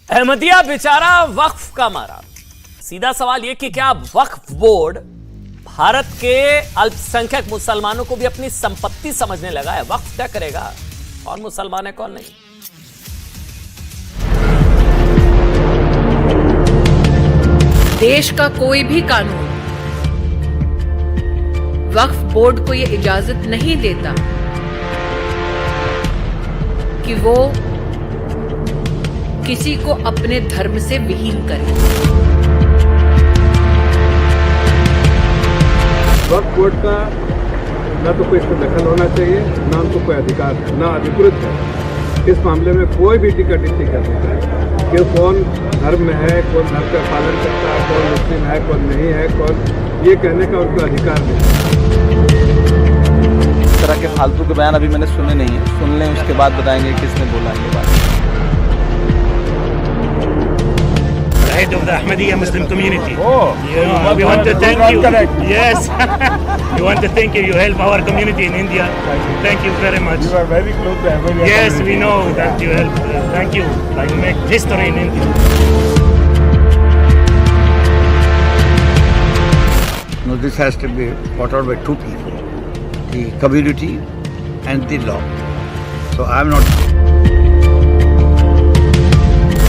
अहमदिया बेचारा वक्फ का मारा। सीधा सवाल यह कि क्या वक्फ बोर्ड भारत के अल्पसंख्यक मुसलमानों को भी अपनी संपत्ति समझने लगा है? वक्फ क्या करेगा, कौन मुसलमान है कौन नहीं? देश का कोई भी कानून वक्फ बोर्ड को यह इजाजत नहीं देता कि वो किसी को अपने धर्म से विहीन करे। वक्फ बोर्ड का न तो कोई इसमें दखल होना चाहिए, ना उनको कोई अधिकार है, ना अधिकृत है। इस मामले में कोई भी टिकट नहीं कर सकता है कि कौन धर्म में है, कौन धर्म का पालन करता है, कौन मुस्लिम है, कौन नहीं है, कौन, ये कहने का उनको अधिकार नहीं। इस तरह के फालतू के बयान अभी मैंने सुने नहीं है, सुन लें उसके बाद बताएंगे किसने बोला ये बात। Head of the Ahmadiyya Muslim community. We want to thank you. Yes, we want to thank you. You help our community in India. Thank you very much. You are very close to Ahmadiyya. Yes, we know that you help. Thank you. Like make history in India. No, this has to be fought out by two people, the community and the law. So I am not.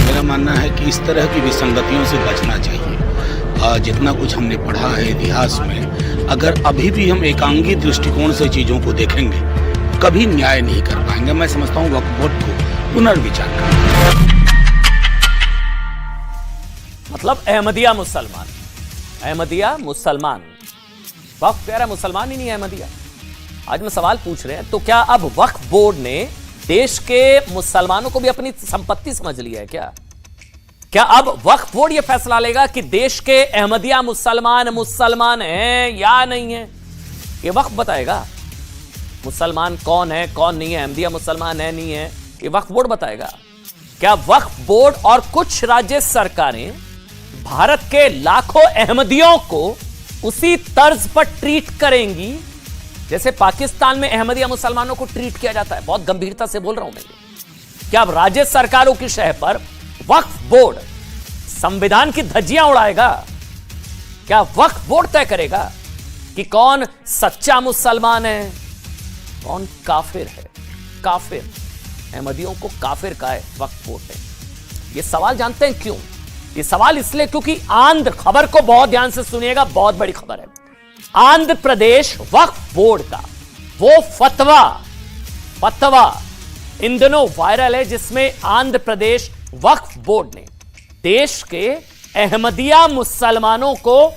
मेरा मानना है कि इस तरह की विसंगतियों से बचना चाहिए। जितना कुछ हमने पढ़ा है इतिहास में, अगर अभी भी हम एकांगी दृष्टिकोण से चीजों को देखेंगे कभी न्याय नहीं कर पाएंगे। मैं समझता हूँ वक्फ बोर्ड को पुनर्विचार करना। मतलब अहमदिया मुसलमान, अहमदिया मुसलमान, वक्फ कह रहा मुसलमान ही नहीं है अहमदिया। आज मैं सवाल पूछ रहे हैं, तो क्या अब वक्फ बोर्ड ने देश के मुसलमानों को भी अपनी संपत्ति समझ लिया है क्या? क्या अब वक्फ बोर्ड यह फैसला लेगा कि देश के अहमदिया मुसलमान हैं या नहीं है? यह वक्फ बताएगा मुसलमान कौन है कौन नहीं है, अहमदिया मुसलमान है नहीं है, यह वक्फ बोर्ड बताएगा। क्या वक्फ बोर्ड और कुछ राज्य सरकारें भारत के लाखों अहमदियों को उसी तर्ज पर ट्रीट करेंगी जैसे पाकिस्तान में अहमदिया मुसलमानों को ट्रीट किया जाता है? बहुत गंभीरता से बोल रहा हूं मैं। क्या अब राज्य सरकारों की शह पर वक्फ बोर्ड संविधान की धज्जियां उड़ाएगा? क्या वक्फ बोर्ड तय करेगा कि कौन सच्चा मुसलमान है कौन काफिर है? काफिर, अहमदियों को काफिर कहा है वक्फ बोर्ड ने। यह सवाल जानते हैं क्यों? यह सवाल इसलिए क्योंकि आंध्र, खबर को बहुत ध्यान से सुनिएगा, बहुत बड़ी खबर है। आंध्र प्रदेश वक्फ बोर्ड का वो फतवा इन दिनों वायरल है, जिसमें आंध्र प्रदेश वक्फ बोर्ड ने देश के अहमदिया मुसलमानों को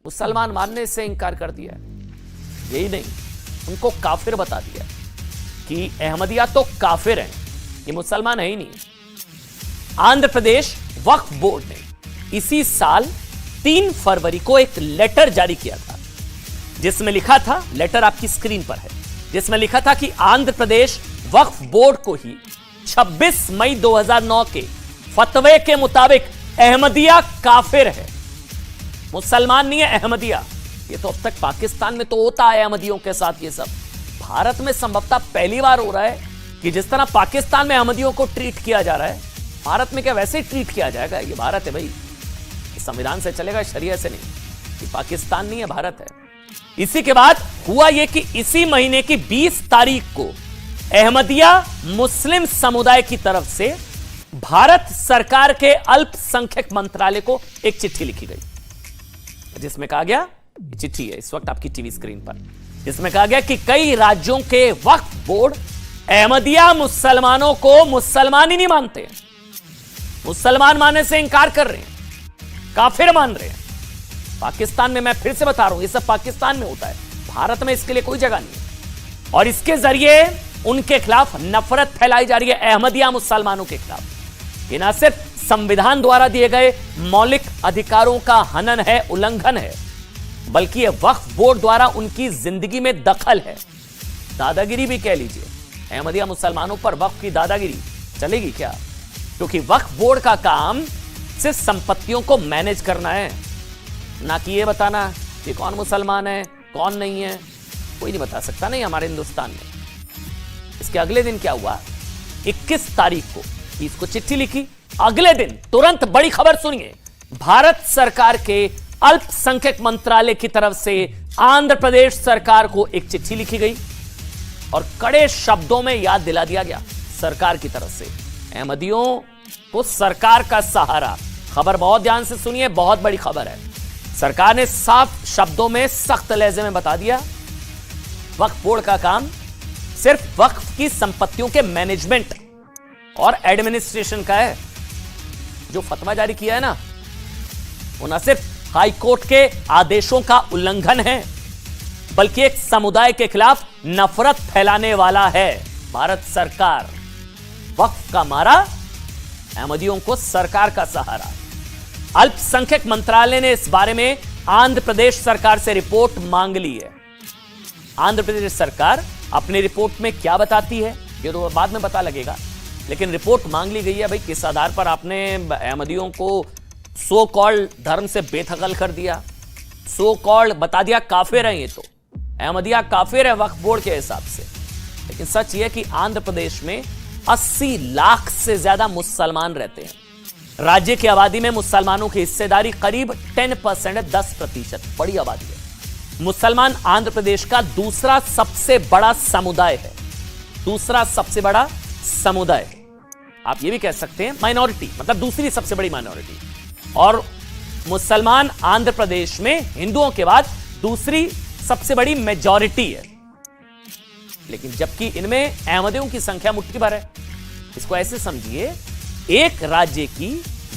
मुसलमान मानने से इंकार कर दिया। यही नहीं, उनको काफिर बता दिया कि अहमदिया तो काफिर हैं, ये मुसलमान है ही नहीं। आंध्र प्रदेश वक्फ बोर्ड ने इसी साल 3 फरवरी को एक लेटर जारी किया था, जिसमें लिखा था, लेटर आपकी स्क्रीन पर है, जिसमें लिखा था कि आंध्र प्रदेश वक्फ बोर्ड को ही 26 मई 2009 के फतवे के मुताबिक अहमदिया काफिर है, मुसलमान नहीं है अहमदिया। ये तो अब तक पाकिस्तान में तो होता है अहमदियों के साथ, ये सब भारत में संभवतः पहली बार हो रहा है कि जिस तरह पाकिस्तान में अहमदियों को ट्रीट किया जा रहा है, भारत में क्या वैसे ही ट्रीट किया जाएगा? ये भारत है भाई, संविधान से चलेगा, शरिया से नहीं। ये पाकिस्तान नहीं है, भारत है। इसी के बाद हुआ यह कि इसी महीने की 20 तारीख को अहमदिया मुस्लिम समुदाय की तरफ से भारत सरकार के अल्पसंख्यक मंत्रालय को एक चिट्ठी लिखी गई, जिसमें कहा गया, चिट्ठी है इस वक्त आपकी टीवी स्क्रीन पर, जिसमें कहा गया कि कई राज्यों के वक्फ बोर्ड अहमदिया मुसलमानों को मुसलमान ही नहीं मानते, मुसलमान मानने से इंकार कर रहे हैं, काफिर मान रहे हैं। पाकिस्तान में, मैं फिर से बता रहा हूं, ये सब पाकिस्तान में होता है, भारत में इसके लिए कोई जगह नहीं है। और इसके जरिए उनके खिलाफ नफरत फैलाई जा रही है, अहमदिया मुसलमानों के खिलाफ। ये ना सिर्फ संविधान द्वारा दिए गए मौलिक अधिकारों का हनन है, उल्लंघन है, बल्कि यह वक्फ बोर्ड द्वारा उनकी जिंदगी में दखल है, दादागिरी भी कह लीजिए। अहमदिया मुसलमानों पर वक्फ की दादागिरी चलेगी क्या? क्योंकि वक्फ बोर्ड का काम सिर्फ संपत्तियों को मैनेज करना है, ना कि ये बताना कि कौन मुसलमान है कौन नहीं है। कोई नहीं बता सकता, नहीं हमारे हिंदुस्तान में। इसके अगले दिन क्या हुआ, 21 तारीख को 20 को चिट्ठी लिखी। अगले दिन तुरंत बड़ी खबर सुनिए, भारत सरकार के अल्पसंख्यक मंत्रालय की तरफ से आंध्र प्रदेश सरकार को एक चिट्ठी लिखी गई और कड़े शब्दों में याद दिला दिया गया सरकार की तरफ से अहमदियों को सरकार का सहारा। खबर बहुत ध्यान से सुनिए, बहुत बड़ी खबर है। सरकार ने साफ शब्दों में सख्त लहजे में बता दिया, वक्फ बोर्ड का काम सिर्फ वक्फ की संपत्तियों के मैनेजमेंट और एडमिनिस्ट्रेशन का है। जो फतवा जारी किया है ना, वो न सिर्फ हाई कोर्ट के आदेशों का उल्लंघन है, बल्कि एक समुदाय के खिलाफ नफरत फैलाने वाला है। भारत सरकार वक्फ का मारा, अहमदियों को सरकार का सहारा। अल्पसंख्यक मंत्रालय ने इस बारे में आंध्र प्रदेश सरकार से रिपोर्ट मांग ली है। आंध्र प्रदेश सरकार अपनी रिपोर्ट में क्या बताती है ये तो बाद में पता लगेगा, लेकिन रिपोर्ट मांग ली गई है। भाई किस आधार पर आपने अहमदियों को सो कॉल्ड धर्म से बेदखल कर दिया, सो कॉल्ड बता दिया काफिर है। ये तो अहमदिया काफिर है वक्फ बोर्ड के हिसाब से। लेकिन सच ये है कि आंध्र प्रदेश में 80 लाख से ज्यादा मुसलमान रहते हैं। राज्य की आबादी में मुसलमानों की हिस्सेदारी करीब 10% है, 10%। बड़ी आबादी है। मुसलमान आंध्र प्रदेश का दूसरा सबसे बड़ा समुदाय है, दूसरा सबसे बड़ा समुदाय। आप ये भी कह सकते हैं माइनॉरिटी, मतलब दूसरी सबसे बड़ी माइनॉरिटी। और मुसलमान आंध्र प्रदेश में हिंदुओं के बाद दूसरी सबसे बड़ी मेजॉरिटी है। लेकिन जबकि इनमें अहमदियों की संख्या मुट्ठी भर है। इसको ऐसे समझिए, एक राज्य की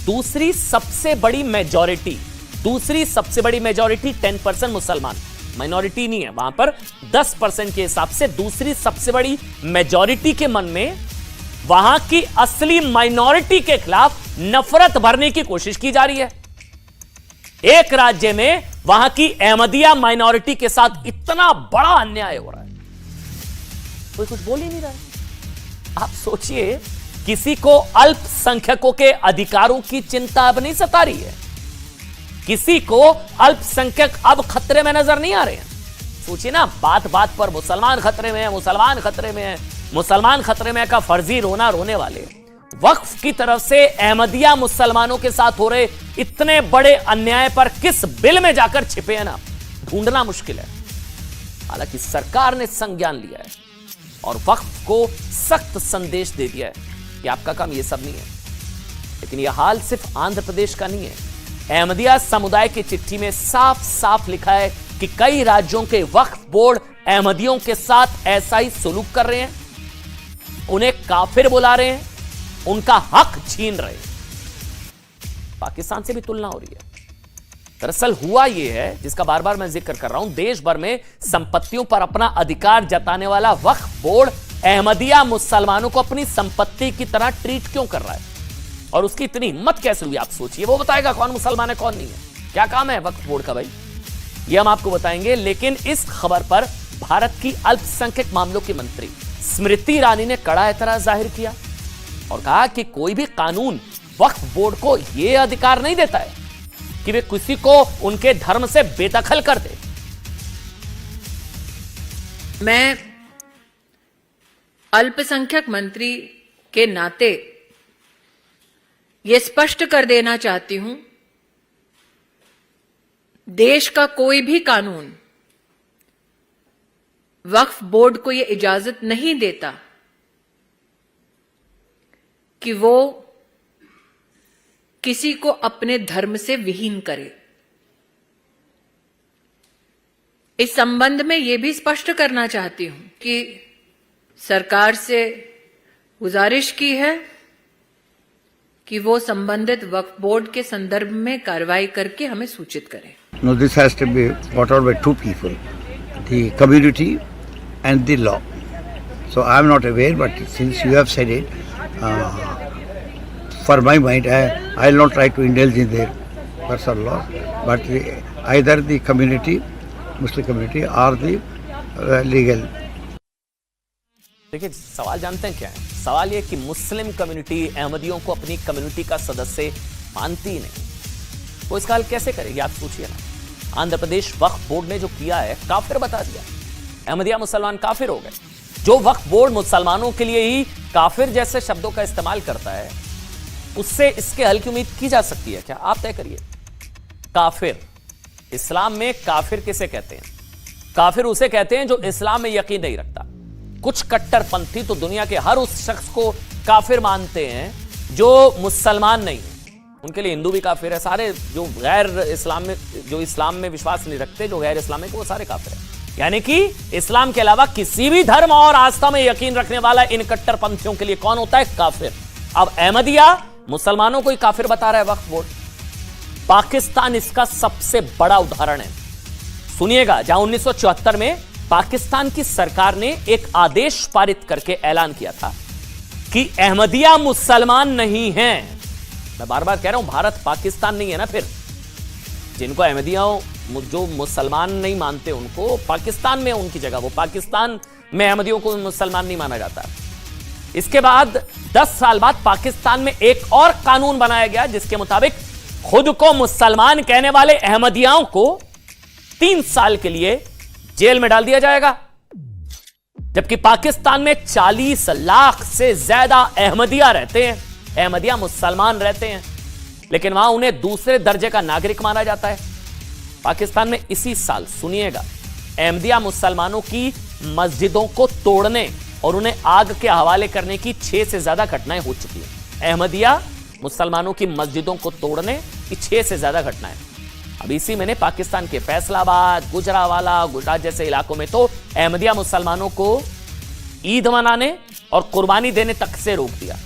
दूसरी सबसे बड़ी मेजॉरिटी, दूसरी सबसे बड़ी मेजॉरिटी 10% मुसलमान, माइनॉरिटी नहीं है वहां पर। 10% के हिसाब से दूसरी सबसे बड़ी मेजॉरिटी के मन में वहां की असली माइनॉरिटी के खिलाफ नफरत भरने की कोशिश की जा रही है। एक राज्य में वहां की अहमदिया माइनॉरिटी के साथ इतना बड़ा अन्याय हो रहा है, कोई कुछ बोल ही नहीं रहा है। आप सोचिए, किसी को अल्पसंख्यकों के अधिकारों की चिंता अब नहीं सता रही है, किसी को अल्पसंख्यक अब खतरे में नजर नहीं आ रहे हैं। सोचिए ना, बात बात पर मुसलमान खतरे में है, मुसलमान खतरे में है, मुसलमान खतरे में का फर्जी रोना रोने वाले वक्फ की तरफ से अहमदिया मुसलमानों के साथ हो रहे इतने बड़े अन्याय पर किस बिल में जाकर छिपे हैं ना, ढूंढना मुश्किल है। हालांकि सरकार ने संज्ञान लिया है और वक्फ को सख्त संदेश दे दिया है कि आपका काम ये सब नहीं है। लेकिन यह हाल सिर्फ आंध्र प्रदेश का नहीं है। अहमदिया समुदाय की चिट्ठी में साफ साफ लिखा है कि कई राज्यों के वक्फ बोर्ड अहमदियों के साथ ऐसा ही सुलूक कर रहे हैं, उन्हें काफिर बुला रहे हैं, उनका हक छीन रहे हैं। पाकिस्तान से भी तुलना हो रही है। दरअसल हुआ यह है, जिसका बार बार मैं जिक्र कर रहा हूं, देश भर में संपत्तियों पर अपना अधिकार जताने वाला वक्फ बोर्ड अहमदिया मुसलमानों को अपनी संपत्ति की तरह ट्रीट क्यों कर रहा है, और उसकी इतनी हिम्मत कैसे हुई आप सोचिए। वो बताएगा कौन मुसलमान है कौन नहीं है, क्या काम है वक्फ बोर्ड का भाई, ये हम आपको बताएंगे। लेकिन इस खबर पर भारत की अल्पसंख्यक मामलों की मंत्री स्मृति ईरानी ने कड़ा एतराज जाहिर किया और कहा कि कोई भी कानून वक्फ बोर्ड को यह अधिकार नहीं देता है कि वे किसी को उनके धर्म से बेदखल कर दे। मैं अल्पसंख्यक मंत्री के नाते यह स्पष्ट कर देना चाहती हूं, देश का कोई भी कानून वक्फ बोर्ड को यह इजाजत नहीं देता कि वो किसी को अपने धर्म से विहीन करे। इस संबंध में यह भी स्पष्ट करना चाहती हूं कि सरकार से गुजारिश की है कि वो संबंधित वक्फ बोर्ड के संदर्भ में कार्रवाई करके हमें सूचित करें। No, this has to be fought out by two people, the community and the law. So I am not aware, but since you have said it, for my mind, I will not try to indulge in their personal law, but either the community, Muslim community, or the legal. देखिए, सवाल जानते हैं क्या है? सवाल ये कि Muslim community अहमदियों को अपनी कम्युनिटी का सदस्य मानती ही नहीं, वो इसका हल कैसे करेगी आप सोचिए ना। आंध्र प्रदेश वक्फ बोर्ड ने जो किया है काफिर बता दिया, अहमदिया मुसलमान काफिर हो गए। जो वक्फ बोर्ड मुसलमानों के लिए ही काफिर जैसे शब्दों का इस्तेमाल करता है, उससे इसके हल की उम्मीद की जा सकती है क्या? आप तय करिए। काफिर, इस्लाम में काफिर किसे कहते हैं? काफिर उसे कहते हैं जो इस्लाम में यकीन नहीं रखता। कुछ कट्टरपंथी तो दुनिया के हर उस शख्स को काफिर मानते हैं जो मुसलमान नहीं है। उनके लिए हिंदू भी काफिर है, सारे जो गैर इस्लाम में, जो इस्लाम में विश्वास नहीं रखते, जो गैर इस्लामिक, वो सारे काफिर हैं। यानी कि इस्लाम के अलावा किसी भी धर्म और आस्था में यकीन रखने वाला इन कट्टरपंथियों के लिए कौन होता है? काफिर। अब अहमदिया मुसलमानों को ही काफिर बता रहा है वक्फ बोर्ड। पाकिस्तान इसका सबसे बड़ा उदाहरण है। सुनिएगा, जहां 1974 में पाकिस्तान की सरकार ने एक आदेश पारित करके ऐलान किया था कि अहमदिया मुसलमान नहीं हैं। मैं बार बार कह रहा हूं, भारत पाकिस्तान नहीं है ना। फिर जिनको अहमदिया जो मुसलमान नहीं मानते उनको पाकिस्तान में उनकी जगह, वो पाकिस्तान में अहमदियों को मुसलमान नहीं माना जाता। इसके बाद 10 साल बाद पाकिस्तान में एक और कानून बनाया गया जिसके मुताबिक खुद को मुसलमान कहने वाले अहमदियाओं को 3 साल के लिए जेल में डाल दिया जाएगा। जबकि पाकिस्तान में 40 लाख से ज्यादा अहमदिया रहते हैं, अहमदिया मुसलमान रहते हैं, लेकिन वहां उन्हें दूसरे दर्जे का नागरिक माना जाता है। पाकिस्तान में इसी साल, सुनिएगा, अहमदिया मुसलमानों की मस्जिदों को तोड़ने और उन्हें आग के हवाले करने की 6 से ज्यादा घटनाएं हो चुकी हैं। अहमदिया मुसलमानों की मस्जिदों को तोड़ने की 6 से ज्यादा घटनाएं। अब इसी महीने पाकिस्तान के फैसलाबाद, गुजरावाला, गुजरात जैसे इलाकों में तो अहमदिया मुसलमानों को ईद मनाने और कुर्बानी देने तक से रोक दिया।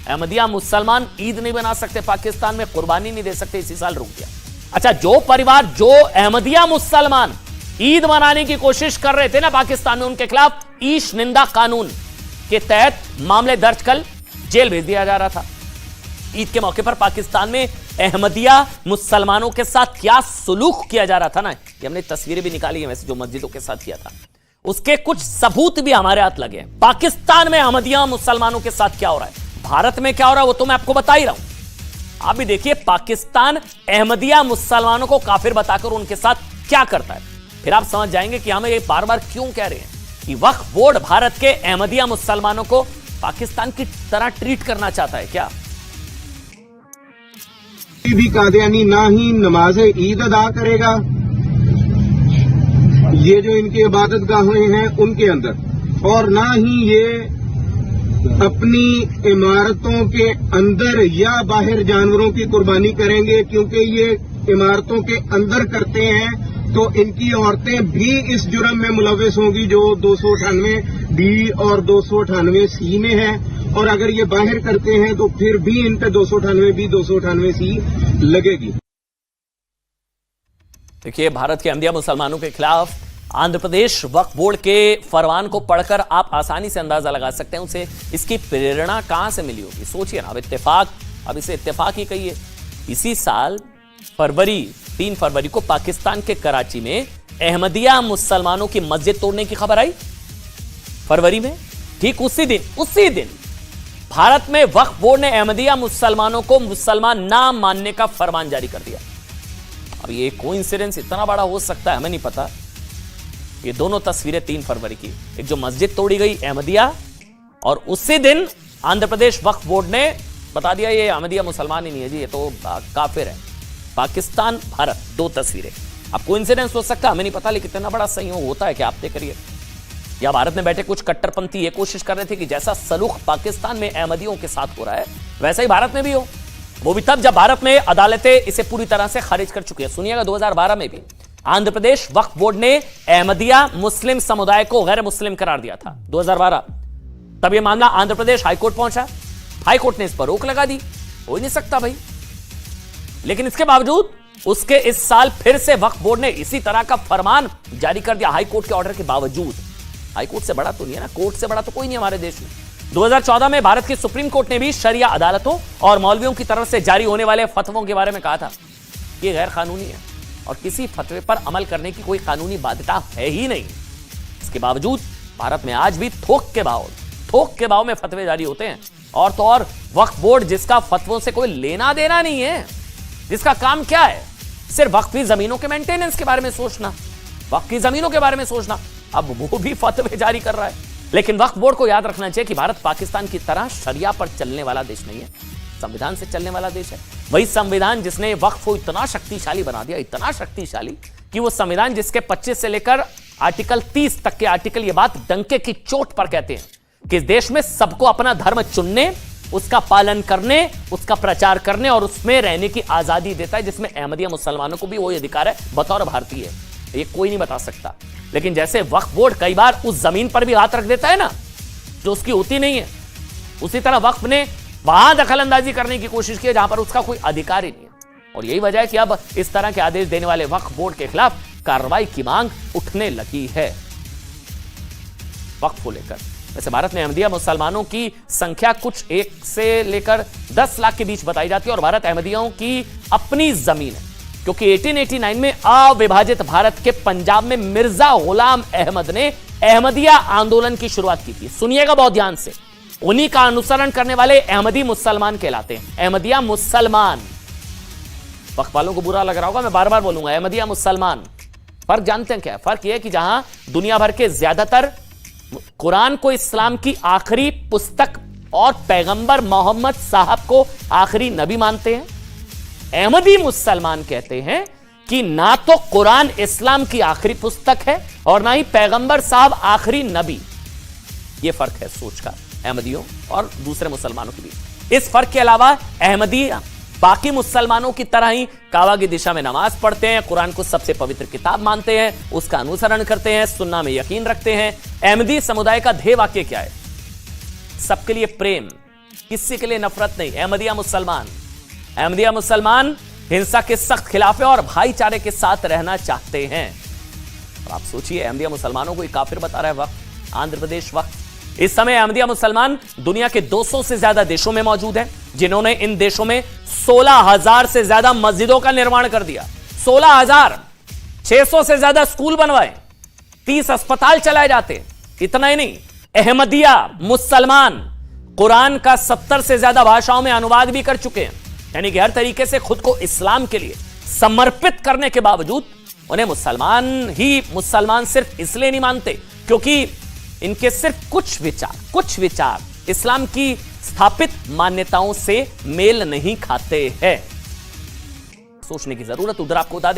अहमदिया मुसलमान ईद नहीं बना सकते पाकिस्तान में, कुर्बानी नहीं दे सकते, इसी साल रोक दिया। अच्छा, जो परिवार, जो अहमदिया मुसलमान ईद मनाने की कोशिश कर रहे थे ना पाकिस्तान में, उनके खिलाफ ईश निंदा कानून के तहत मामले दर्ज कर जेल भेज दिया जा रहा था। ईद के मौके पर पाकिस्तान में अहमदिया मुसलमानों के साथ क्या सुलूक किया जा रहा था ना, ये हमने तस्वीरें भी निकाली है वैसे, जो मस्जिदों के साथ किया था उसके कुछ सबूत भी हमारे हाथ लगे हैं। पाकिस्तान में अहमदिया मुसलमानों के साथ क्या हो रहा है, भारत में क्या हो रहा है, वो तो मैं आपको बता ही रहा हूं। आप भी देखिए पाकिस्तान अहमदिया मुसलमानों को काफिर बताकर उनके साथ क्या करता है। फिर आप समझ जाएंगे कि हमें ये बार बार क्यों कह रहे हैं कि वक्फ बोर्ड भारत के अहमदिया मुसलमानों को पाकिस्तान की तरह ट्रीट करना चाहता है क्या। भी कादियानी ना ही नमाज ईद अदा करेगा, ये जो इनकी इबादत गाहें हैं उनके अंदर, और ना ही ये अपनी इमारतों के अंदर या बाहर जानवरों की कुर्बानी करेंगे, क्योंकि ये इमारतों के अंदर करते हैं तो इनकी औरतें भी इस जुर्म में मुलविस होंगी जो 298 और 298 में है, और अगर ये बाहर करते हैं तो फिर भी इन पे 298 298 लगेगी। देखिए, भारत के अहमदिया मुसलमानों के खिलाफ आंध्र प्रदेश वक्फ बोर्ड के फरमान को पढ़कर आप आसानी से अंदाजा लगा सकते हैं उसे इसकी प्रेरणा कहां से मिली होगी। सोचिए ना, अब इसे इत्तेफाक ही कहिए। इसी साल 3 फरवरी को पाकिस्तान के कराची में अहमदिया मुसलमानों की मस्जिद तोड़ने की खबर आई। फरवरी में, ठीक उसी दिन भारत में वक्फ बोर्ड ने अहमदिया मुसलमानों को मुसलमान ना मानने का फरमान जारी कर दिया। अब ये कोइंसिडेंस इतना बड़ा हो सकता है हमें नहीं पता। ये दोनों तस्वीरें 3 फरवरी की, एक जो मस्जिद तोड़ी गई अहमदिया, और उसी दिन आंध्र प्रदेश वक्फ बोर्ड ने बता दिया ये अहमदिया मुसलमान ही नहीं है जी, ये तो काफिर है। पाकिस्तान, भारत, 2 तस्वीरें। अब कोइंसिडेंस हो सकता है हमें नहीं पता, लेकिन इतना बड़ा संयोग होता है कि आप तय करिए। या भारत में बैठे कुछ कट्टरपंथी ये कोशिश कर रहे थे कि जैसा सलूक पाकिस्तान में अहमदियों के साथ हो रहा है वैसा ही भारत में भी हो। वो भी तब जब भारत में अदालतें इसे पूरी तरह से खारिज कर चुकी है। सुनिएगा, 2012 में भी आंध्र प्रदेश वक्फ बोर्ड ने अहमदिया मुस्लिम समुदाय को गैर मुस्लिम करार दिया था 2012। तब यह मामला आंध्र प्रदेश हाईकोर्ट पहुंचा, हाईकोर्ट ने इस पर रोक लगा दी, हो ही नहीं सकता भाई। लेकिन इसके बावजूद उसके इस साल फिर से वक्फ बोर्ड ने इसी तरह का फरमान जारी कर दिया, हाईकोर्ट के ऑर्डर के बावजूद। हाईकोर्ट से बड़ा तो नहीं है ना, कोर्ट से बड़ा तो कोई नहीं हमारे देश में। 2014 में भारत की सुप्रीम कोर्ट ने भी शरिया अदालतों और मौलवियों की तरफ से जारी होने वाले फतवों के बारे में कहा था कि गैर कानूनी है और किसी फतवे पर अमल करने की कोई कानूनी बाध्यता है ही नहीं। इसके बावजूद भारत में आज भी थोक के भाव में फतवे जारी होते हैं। और तो और वक्फ बोर्ड, जिसका फतवों से कोई लेना देना नहीं है, जिसका काम क्या है, सिर्फ वक्फी जमीनों के मेंटेनेंस के बारे में सोचना, वक्फी जमीनों के बारे में सोचना, अब वो भी फतवे जारी कर रहा है। लेकिन वक्फ बोर्ड को याद रखना चाहिए कि भारत पाकिस्तान की तरह शरिया पर चलने वाला देश नहीं है, संविधान से चलने वाला देश है। वही संविधान जिसने वक्फ को इतना शक्तिशाली बना दिया, इतना शक्तिशाली कि वो संविधान जिसके 25 से लेकर आर्टिकल 30 तक के आर्टिकल ये बात डंके की चोट पर कहते हैं कि इस देश में सबको अपना धर्म चुनने, उसका पालन करने, उसका प्रचार करने और उसमें रहने की आजादी देता है, जिसमें अहमदिया मुसलमानों को भी वही अधिकार है बतौर भारतीय। ये कोई नहीं बता सकता। लेकिन जैसे वक्फ बोर्ड कई बार उस जमीन पर भी हाथ रख देता है ना जो उसकी होती नहीं है, उसी तरह वक्फ ने वहां दखल अंदाजी करने की कोशिश की जहां पर उसका कोई अधिकार ही नहीं है। और यही वजह है कि अब इस तरह के आदेश देने वाले वक्फ बोर्ड के खिलाफ कार्रवाई की मांग उठने लगी है। वक्फ को लेकर वैसे भारत में अहमदिया मुसलमानों की संख्या कुछ 1 से लेकर 10 लाख के बीच बताई जाती है और भारत अहमदियों की अपनी जमीन है, क्योंकि 1889 में अविभाजित भारत के पंजाब में मिर्जा गुलाम अहमद ने अहमदिया आंदोलन की शुरुआत की थी। सुनिएगा बहुत ध्यान से, उन्हीं का अनुसरण करने वाले अहमदी मुसलमान कहलाते हैं, अहमदिया मुसलमान। वक्फ वालों को बुरा लग रहा होगा, मैं बार बार बोलूंगा अहमदिया मुसलमान। फर्क जानते हैं क्या है? फर्क यह है कि जहां दुनिया भर के ज्यादातर कुरान को इस्लाम की आखिरी पुस्तक और पैगंबर मोहम्मद साहब को आखिरी नबी मानते हैं, अहमदी मुसलमान कहते हैं कि ना तो कुरान इस्लाम की आखिरी पुस्तक है और ना ही पैगंबर साहब आखिरी नबी। यह फर्क है सोच का अहमदियों और दूसरे मुसलमानों के बीच। इस फर्क के अलावा अहमदी बाकी मुसलमानों की तरह ही काबा की दिशा में नमाज पढ़ते हैं, कुरान को सबसे पवित्र किताब मानते हैं, उसका अनुसरण करते हैं, सुन्ना में यकीन रखते हैं। अहमदी समुदाय का ध्येय वाक्य क्या है? सबके लिए प्रेम, किसी के लिए नफरत नहीं। अहमदिया मुसलमान हिंसा के सख्त खिलाफ है और भाईचारे के साथ रहना चाहते हैं। और आप सोचिए अहमदिया मुसलमानों को काफिर बता रहा है वक्त, आंध्र प्रदेश वक्त। इस समय अहमदिया मुसलमान दुनिया के 200 से ज्यादा देशों में मौजूद हैं, जिन्होंने इन देशों में 16,000 से ज्यादा मस्जिदों का निर्माण कर दिया। 16,000, 600 से ज्यादा स्कूल बनवाए, 30 अस्पताल चलाए जाते। इतना ही नहीं, अहमदिया मुसलमान कुरान का 70 से ज्यादा भाषाओं में अनुवाद भी कर चुके हैं। यानी कि हर तरीके से खुद को इस्लाम के लिए समर्पित करने के बावजूद उन्हें मुसलमान सिर्फ इसलिए नहीं मानते क्योंकि इनके सिर्फ कुछ विचार इस्लाम की स्थापित मान्यताओं से मेल नहीं खाते हैं। सोचने की जरूरत। उधर आपको बता दें